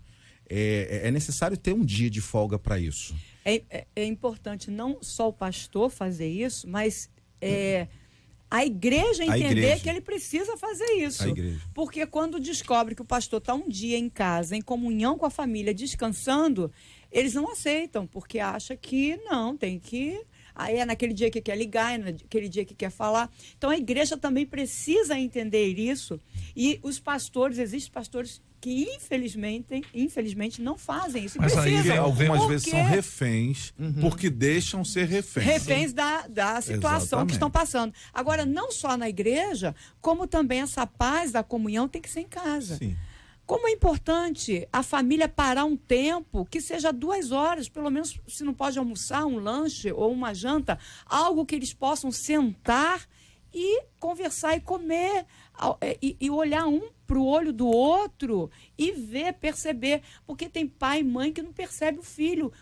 é necessário ter um dia de folga para isso. É importante não só o pastor fazer isso, mas a igreja entender igreja. que ele precisa fazer isso. A igreja. Porque quando descobre que o pastor está um dia em casa, em comunhão com a família, descansando, eles não aceitam, porque acham que não, tem que... Aí é naquele dia que quer ligar, é naquele dia que quer falar. Então a igreja também precisa entender isso. E os pastores, existem pastores que infelizmente não fazem isso. E Mas aí precisam. vem Algumas Porque vezes são reféns, porque deixam ser reféns. reféns da situação Exatamente. que estão passando. Agora, não só na igreja, como também essa paz da comunhão tem que ser em casa. Sim. Como é importante a família parar um tempo, que seja 2 horas, pelo menos se não pode almoçar, um lanche ou uma janta, algo que eles possam sentar e conversar e comer e olhar um para o olho do outro e perceber, porque tem pai e mãe que não percebe o filho,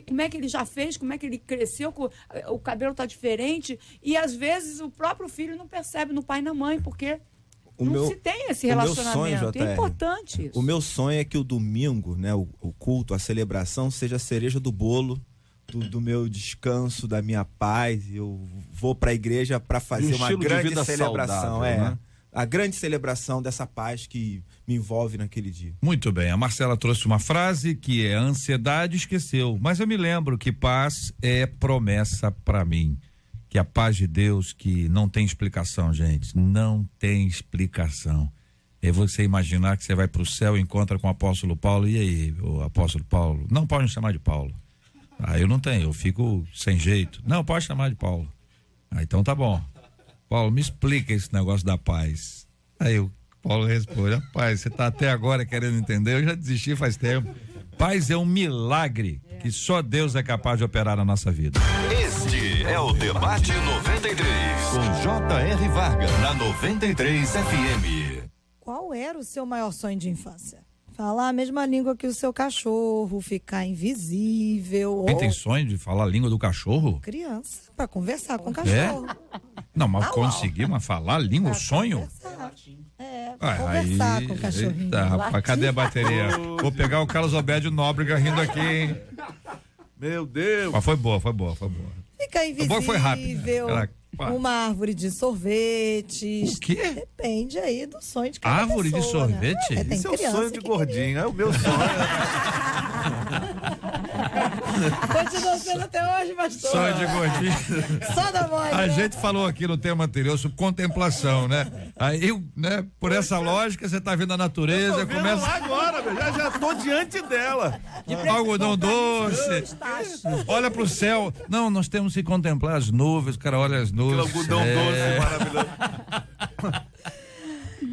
como é que ele já fez, como é que ele cresceu, o cabelo está diferente, e às vezes o próprio filho não percebe no pai e na mãe, porque se tem esse relacionamento. É importante isso. O meu sonho é que o domingo, né, o culto, a celebração, seja a cereja do bolo do meu descanso, da minha paz. Eu vou para a igreja para fazer uma grande celebração. Saudável, né? A grande celebração dessa paz que me envolve naquele dia. Muito bem, a Marcela trouxe uma frase que é: a ansiedade esqueceu, mas eu me lembro que paz é promessa para mim. Que a paz de Deus, que não tem explicação, gente, não tem explicação. É você imaginar que você vai para o céu e encontra com o apóstolo Paulo, e aí, o apóstolo Paulo? Não pode me chamar de Paulo. Eu não tenho, eu fico sem jeito. Não, pode chamar de Paulo. Então tá bom. Paulo, me explica esse negócio da paz. Aí o Paulo responde: rapaz, você tá até agora querendo entender, eu já desisti faz tempo. Paz é um milagre que só Deus é capaz de operar na nossa vida. Este é o Debate 93, com J.R. Varga, na 93 FM. Qual era o seu maior sonho de infância? Falar a mesma língua que o seu cachorro, ficar invisível. Quem tem sonho de falar a língua do cachorro? Criança, para conversar com o cachorro. Não, mas conseguir falar a língua, o sonho? Conversar com o cachorrinho. Eita, rapaz, cadê a bateria? Vou pegar o Carlos Alberto Nóbrega rindo aqui, hein? Meu Deus. Mas foi boa. Ficar invisível. Foi rápido. Uma árvore de sorvetes. O quê? Depende aí do sonho de cada árvore pessoa, de sorvete? Né? Isso é o sonho de gordinho, é o meu sonho. Continua sendo até hoje, pastor. Sonho de gordinho. Só da voz. A gente falou aqui no tema anterior sobre contemplação, né? Aí, né, por essa lógica, você tá vendo a natureza, Eu tô vendo começa... lá agora, já tô diante dela. Algodão doce. Olha pro céu. Não, nós temos que contemplar as nuvens, cara, olha as nuvens. Algodão doce, maravilhoso.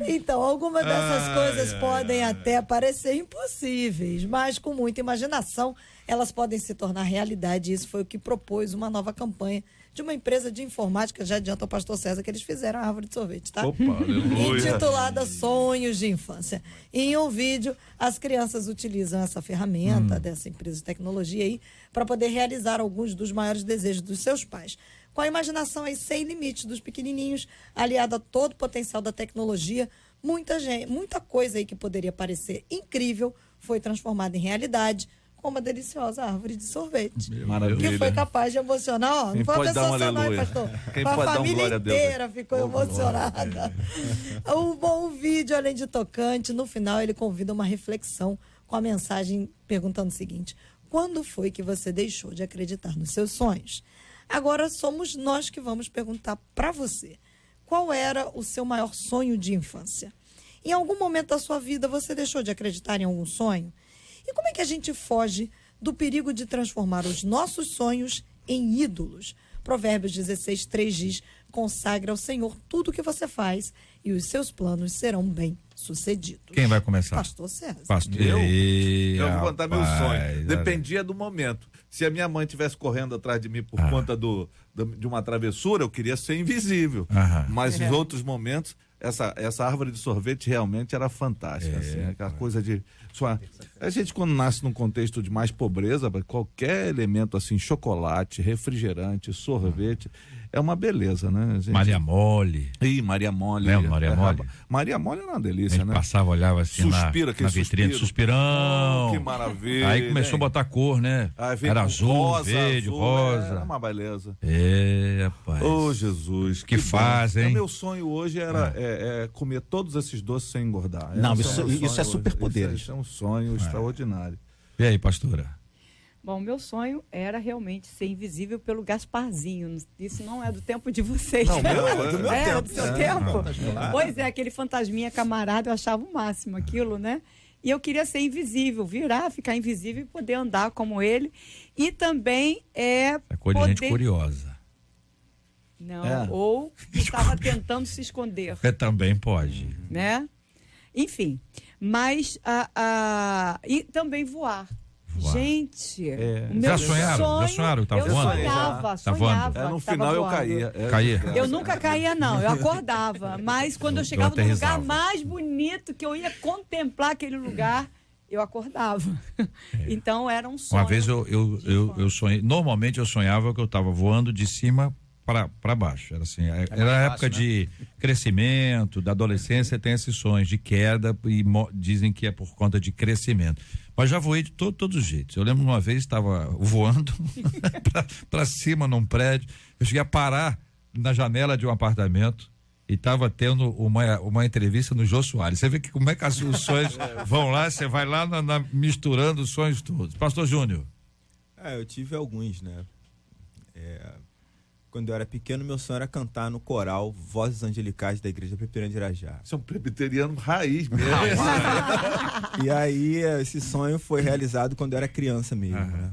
Então, algumas dessas coisas podem até parecer impossíveis, mas com muita imaginação elas podem se tornar realidade. Isso foi o que propôs uma nova campanha de uma empresa de informática. Já adianta ao pastor César que eles fizeram a árvore de sorvete, tá? Opa, aleluia. Intitulada Sonhos de Infância. Em um vídeo, as crianças utilizam essa ferramenta dessa empresa de tecnologia aí para poder realizar alguns dos maiores desejos dos seus pais. Com a imaginação aí sem limite dos pequenininhos, aliada a todo o potencial da tecnologia, muita coisa aí que poderia parecer incrível foi transformada em realidade, como uma deliciosa árvore de sorvete. Maravilha. Que foi capaz de emocionar, não foi uma pessoa só não, pastor. A família inteira ficou emocionada. O vídeo, além de tocante, no final ele convida uma reflexão com a mensagem perguntando o seguinte: quando foi que você deixou de acreditar nos seus sonhos? Agora somos nós que vamos perguntar para você: qual era o seu maior sonho de infância? Em algum momento da sua vida você deixou de acreditar em algum sonho? E como é que a gente foge do perigo de transformar os nossos sonhos em ídolos? Provérbios 16:3 diz: consagra ao Senhor tudo o que você faz e os seus planos serão bem-sucedidos. Quem vai começar? Pastor César. Pastor. Eu vou contar meu sonho. Dependia do momento. Se a minha mãe estivesse correndo atrás de mim por conta de uma travessura, eu queria ser invisível. Mas em outros momentos, essa árvore de sorvete realmente era fantástica. Assim, aquela coisa de... A gente, quando nasce num contexto de mais pobreza, qualquer elemento assim, chocolate, refrigerante, sorvete, é uma beleza, né? Gente... Maria Mole. Maria Mole. Lembra Maria Mole? Maria Mole era uma delícia, né? Passava, olhava assim na vitrine, suspirão. Que maravilha. Aí começou a botar cor, né? Era azul, verde, rosa. Era uma beleza. Rapaz. Oh, Jesus. Que faz, hein? O meu sonho hoje era comer todos esses doces sem engordar. Não, isso é superpoderes. Isso é um sonho extraordinário. E aí, pastora? Bom, meu sonho era realmente ser invisível pelo Gasparzinho. Isso não é do tempo de vocês. Não, é do meu tempo. É do seu tempo? Pois é, aquele fantasminha camarada, eu achava o máximo aquilo, né? E eu queria ser invisível, ficar invisível e poder andar como ele. E também É coisa de gente curiosa. Não, ou estava tentando se esconder. Também pode. Né? Enfim, mas e também voar. Voar. Gente, o Já meu sonharam? Já sonharam que tava eu voando? sonhava. Tá voando? No que tava final eu voando. caía. Caía? Eu nunca caía, não. Eu acordava. Mas quando eu chegava no lugar aterrissava. mais bonito, que eu ia contemplar aquele lugar, eu acordava. Então era um sonho. Uma vez eu sonhei, normalmente eu sonhava que eu estava voando de cima para baixo. Era assim, era a época de crescimento, da adolescência, tem esses sonhos de queda e dizem que é por conta de crescimento. Mas já voei de todos os jeitos. Eu lembro uma vez estava voando para cima num prédio, eu cheguei a parar na janela de um apartamento e estava tendo uma entrevista no Jô Soares. Você vê que como é que os sonhos vão lá, você vai lá misturando os sonhos todos. Pastor Júnior. Eu tive alguns, né? Quando eu era pequeno, meu sonho era cantar no coral Vozes Angelicais da Igreja Presbiteriana de Irajá. Você é um presbiteriano raiz mesmo. E aí, esse sonho foi realizado quando eu era criança mesmo, né?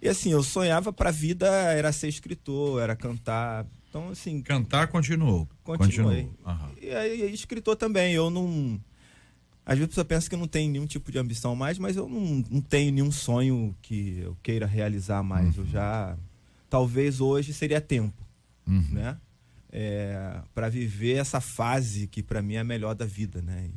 E assim, eu sonhava pra vida, era ser escritor, era cantar. Então, assim... Cantar continuou. Continuei. Aham. E aí, escritor também. Eu não... Às vezes a pessoa pensa que eu não tenho nenhum tipo de ambição mais, mas eu não tenho nenhum sonho que eu queira realizar mais. Eu já... Talvez hoje seria tempo, né? Para viver essa fase que para mim é a melhor da vida, né?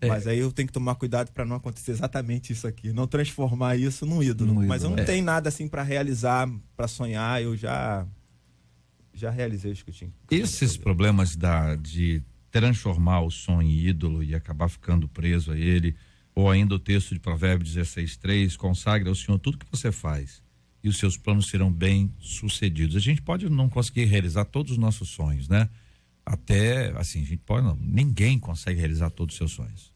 Mas aí eu tenho que tomar cuidado para não acontecer exatamente isso aqui, não transformar isso num ídolo. Mas eu não tenho nada assim para realizar, para sonhar. Eu já realizei isso que eu tinha. Esses problemas de transformar o sonho em ídolo e acabar ficando preso a ele, ou ainda o texto de Provérbios 16:3, consagre ao Senhor tudo que você faz e os seus planos serão bem sucedidos. A gente pode não conseguir realizar todos os nossos sonhos, né? Até, assim, a gente pode não, ninguém consegue realizar todos os seus sonhos.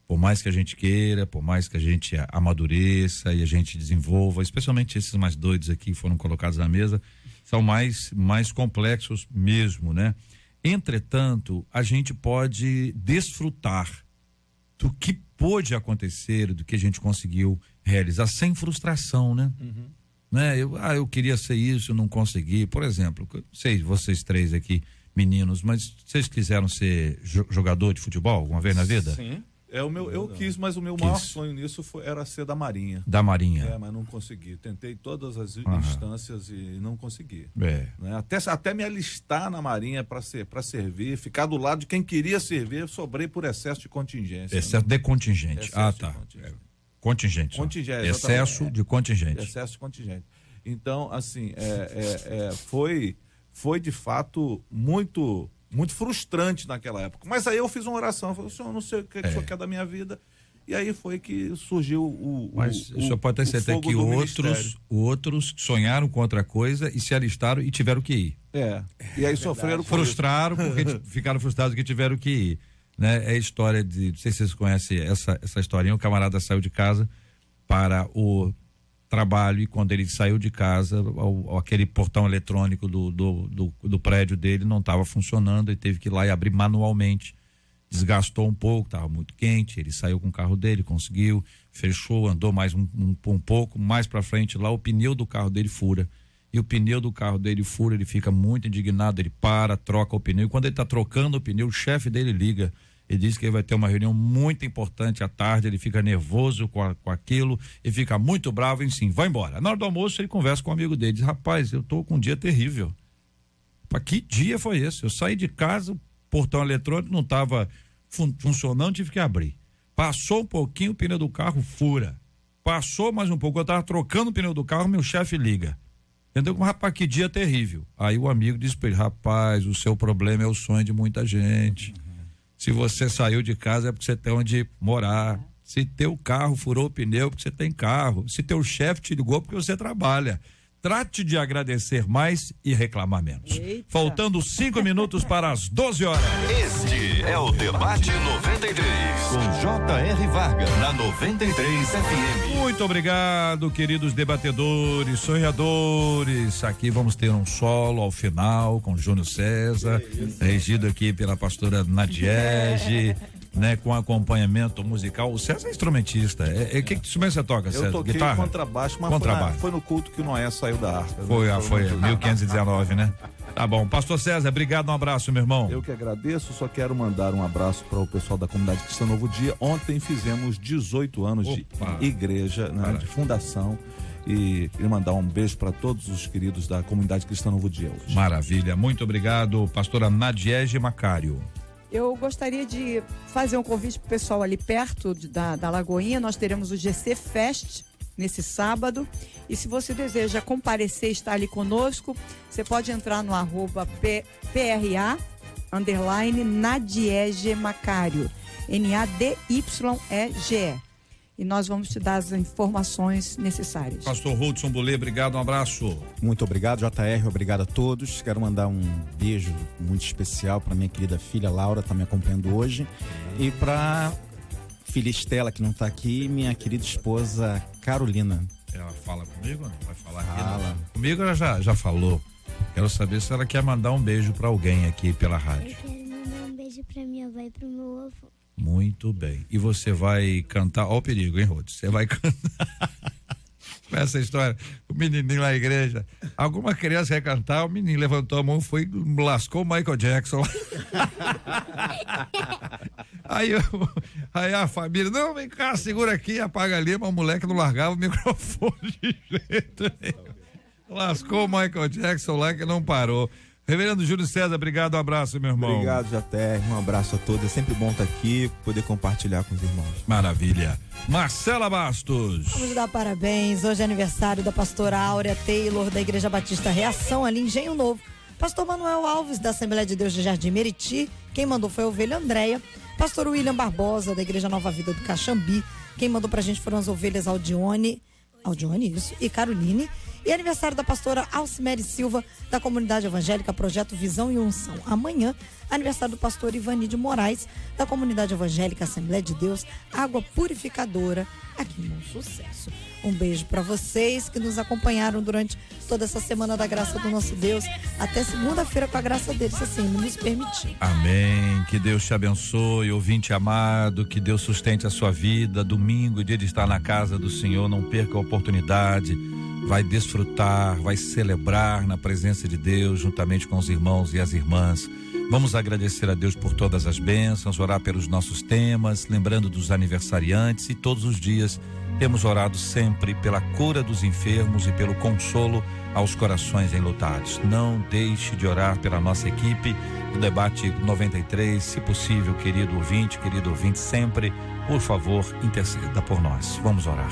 Por mais que a gente queira, por mais que a gente amadureça e a gente desenvolva, especialmente esses mais doidos aqui que foram colocados na mesa, são mais complexos mesmo, né? Entretanto, a gente pode desfrutar do que pôde acontecer, do que a gente conseguiu realizar sem frustração, né? Né? Eu queria ser isso, não consegui. Por exemplo, sei vocês três aqui, meninos, mas vocês quiseram ser jogador de futebol alguma vez na vida? Sim. Eu quis, mas o meu maior sonho nisso era ser da Marinha. Da Marinha. Mas não consegui. Tentei todas as instâncias e não consegui. Né? Até me alistar na Marinha para servir, ficar do lado de quem queria servir, eu sobrei por excesso de contingência. Excesso de contingente. Contingente. Excesso de contingente. Excesso de contingente. Então, assim, foi de fato muito frustrante naquela época. Mas aí eu fiz uma oração, falei, Senhor, não sei o que o Senhor quer da minha vida. E aí foi que surgiu Mas o senhor pode ter certeza que outros sonharam com outra coisa e se alistaram e tiveram que ir. E aí sofreram com frustraram porque ficaram frustrados que tiveram que ir. Né? É a história de, não sei se vocês conhecem essa historinha, o camarada saiu de casa para o trabalho e quando ele saiu de casa, aquele portão eletrônico do prédio dele não estava funcionando e teve que ir lá e abrir manualmente. Desgastou um pouco, estava muito quente, ele saiu com o carro dele, conseguiu, fechou, andou mais um pouco, mais para frente lá, o pneu do carro dele fura. E o pneu do carro dele fura, ele fica muito indignado, ele troca o pneu. E quando ele está trocando o pneu, o chefe dele liga. Ele diz que ele vai ter uma reunião muito importante à tarde, ele fica nervoso com aquilo, e fica muito bravo, enfim, vai embora. Na hora do almoço, ele conversa com um amigo dele, diz, rapaz, eu tô com um dia terrível. Pá, que dia foi esse? Eu saí de casa, o portão eletrônico não estava funcionando, tive que abrir. Passou um pouquinho, o pneu do carro fura. Passou mais um pouco, eu estava trocando o pneu do carro, meu chefe liga. Entendeu? Rapaz, que dia terrível. Aí o amigo disse para ele, rapaz, o seu problema é o sonho de muita gente. Se você saiu de casa é porque você tem onde morar. Se teu carro furou o pneu é porque você tem carro. Se teu chefe te ligou é porque você trabalha. Trate de agradecer mais e reclamar menos. Eita. Faltando 5 minutos para as 12 horas. Este é o Debate 93, com J.R. Vargas, na 93 FM. Muito obrigado, queridos debatedores, sonhadores. Aqui vamos ter um solo ao final com Júnior César, regido aqui pela pastora Nadiege. Né, com acompanhamento musical. O César é instrumentista. Que instrumento você toca, César? Eu toquei guitarra? Contrabaixo, mas contrabaixo. Foi no culto que o Noé saiu da arca. Foi 1519, né? Tá bom. Pastor César, obrigado, um abraço, meu irmão. Eu que agradeço, só quero mandar um abraço para o pessoal da Comunidade Cristã Novo Dia. Ontem fizemos 18 anos de igreja, né, de fundação. E mandar um beijo para todos os queridos da Comunidade Cristã Novo Dia hoje. Maravilha, muito obrigado, pastora Nadiege Macário. Eu gostaria de fazer um convite para o pessoal ali perto da Lagoinha. Nós teremos o GC Fest nesse sábado. E se você deseja comparecer, estar ali conosco, você pode entrar no @PRA _Nadiege Macário. NADYEGE. E nós vamos te dar as informações necessárias. Pastor Hudson Bolê, obrigado, um abraço. Muito obrigado, JR, obrigado a todos. Quero mandar um beijo muito especial para minha querida filha Laura, está me acompanhando hoje. E para filha Estela, que não está aqui, e minha querida esposa Carolina. Ela fala comigo ou não? Vai falar aqui? Não. Comigo ela já falou. Quero saber se ela quer mandar um beijo para alguém aqui pela rádio. Eu quero mandar um beijo para minha avó e para o meu avô. Muito bem. E você vai cantar, ó o perigo, hein, Rod? Você vai cantar com essa história, o menininho lá na igreja, alguma criança quer cantar, o menino levantou a mão, foi, lascou o Michael Jackson. Aí a família, não, vem cá, segura aqui, apaga ali, mas o moleque não largava o microfone de jeito nenhum. Lascou o Michael Jackson lá que não parou. Reverendo Júlio César, obrigado, um abraço, meu irmão. Obrigado, JR, um abraço a todos, é sempre bom estar aqui, poder compartilhar com os irmãos. Maravilha. Marcela Bastos. Vamos dar parabéns, hoje é aniversário da pastora Áurea Taylor, da Igreja Batista Reação, ali em Engenho Novo. Pastor Manuel Alves, da Assembleia de Deus de Jardim Meriti, quem mandou foi a ovelha Andréia. Pastor William Barbosa, da Igreja Nova Vida do Caxambi, quem mandou pra gente foram as ovelhas Aldione, isso, e Caroline. E aniversário da pastora Alcimere Silva, da Comunidade Evangélica Projeto Visão e Unção. Amanhã, aniversário do pastor Ivani de Moraes, da Comunidade Evangélica Assembleia de Deus, Água Purificadora, aqui em Bom Sucesso. Um beijo para vocês que nos acompanharam durante toda essa semana da graça do nosso Deus. Até segunda-feira com a graça dele, se assim nos permitir. Amém. Que Deus te abençoe, ouvinte amado, que Deus sustente a sua vida. Domingo, dia de estar na casa do Senhor, não perca a oportunidade. Vai desfrutar, vai celebrar na presença de Deus, juntamente com os irmãos e as irmãs. Vamos agradecer a Deus por todas as bênçãos, orar pelos nossos temas, lembrando dos aniversariantes, e todos os dias temos orado sempre pela cura dos enfermos e pelo consolo aos corações enlutados. Não deixe de orar pela nossa equipe do Debate 93, se possível, querido ouvinte, sempre, por favor, interceda por nós. Vamos orar.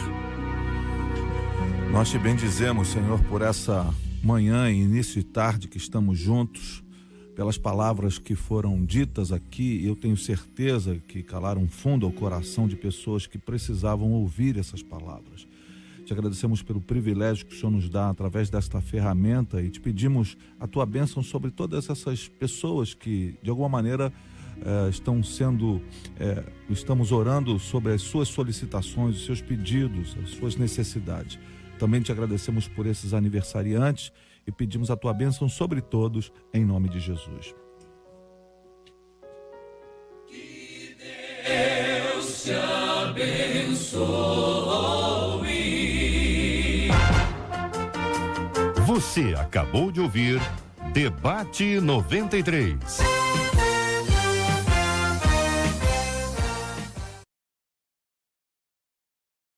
Nós te bendizemos, Senhor, por essa manhã e início de tarde que estamos juntos, pelas palavras que foram ditas aqui. Eu tenho certeza que calaram fundo ao coração de pessoas que precisavam ouvir essas palavras. Te agradecemos pelo privilégio que o Senhor nos dá através desta ferramenta e te pedimos a tua bênção sobre todas essas pessoas que, de alguma maneira, estamos orando sobre as suas solicitações, os seus pedidos, as suas necessidades. Também te agradecemos por esses aniversariantes e pedimos a tua bênção sobre todos, em nome de Jesus. Que Deus te abençoe. Você acabou de ouvir Debate 93.